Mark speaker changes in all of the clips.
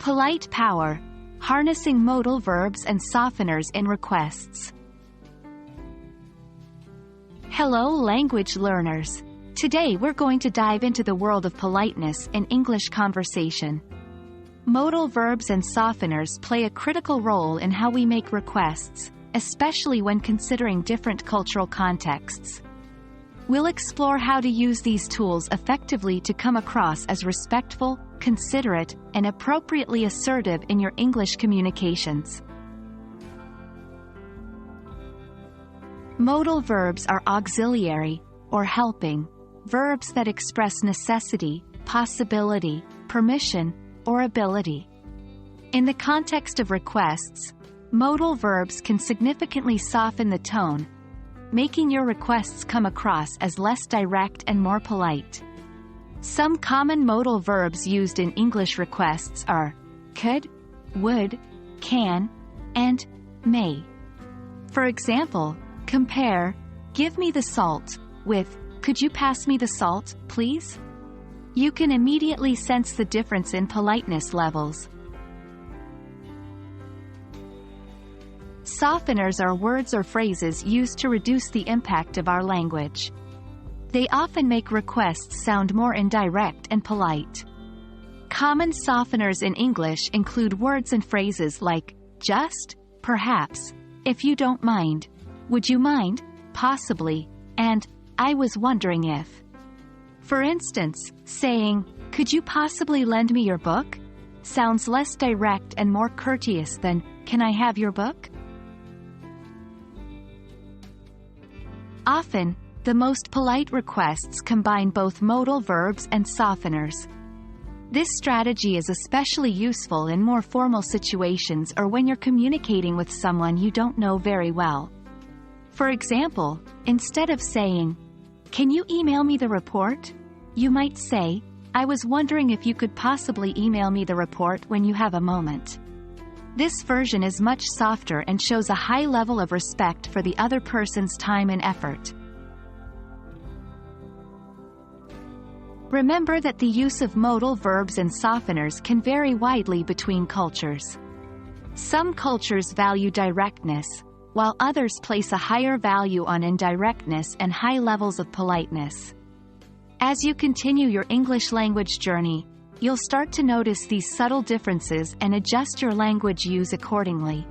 Speaker 1: Polite power. Harnessing modal verbs and softeners in requests. Hello language learners. Today we're going to dive into the world of politeness in English conversation. Modal verbs and softeners play a critical role in how we make requests, especially when considering different cultural contexts. We'll explore how to use these tools effectively to come across as respectful, considerate, and appropriately assertive in your English communications. Modal verbs are auxiliary, or helping, verbs that express necessity, possibility, permission, or ability. In the context of requests, modal verbs can significantly soften the tone, making your requests come across as less direct and more polite. Some common modal verbs used in English requests are could, would, can, and may. For example, compare "give me the salt" with "could you pass me the salt, please?" You can immediately sense the difference in politeness levels. Softeners are words or phrases used to reduce the impact of our language. They often make requests sound more indirect and polite. Common softeners in English include words and phrases like just, perhaps, if you don't mind, would you mind, possibly, and I was wondering if. For instance, saying, "Could you possibly lend me your book?" sounds less direct and more courteous than, "Can I have your book?" Often, the most polite requests combine both modal verbs and softeners. This strategy is especially useful in more formal situations or when you're communicating with someone you don't know very well. For example, instead of saying, "Can you email me the report?" you might say, "I was wondering if you could possibly email me the report when you have a moment." This version is much softer and shows a high level of respect for the other person's time and effort. Remember that the use of modal verbs and softeners can vary widely between cultures. Some cultures value directness, while others place a higher value on indirectness and high levels of politeness. As you continue your English language journey, you'll start to notice these subtle differences and adjust your language use accordingly.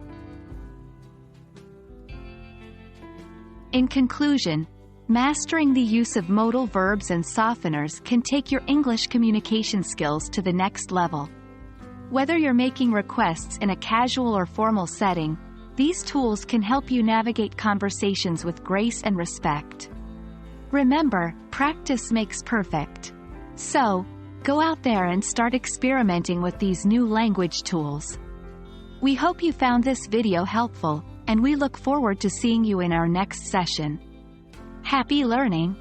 Speaker 1: In conclusion, mastering the use of modal verbs and softeners can take your English communication skills to the next level. Whether you're making requests in a casual or formal setting, these tools can help you navigate conversations with grace and respect. Remember, practice makes perfect. So, go out there and start experimenting with these new language tools. We hope you found this video helpful, and we look forward to seeing you in our next session. Happy learning!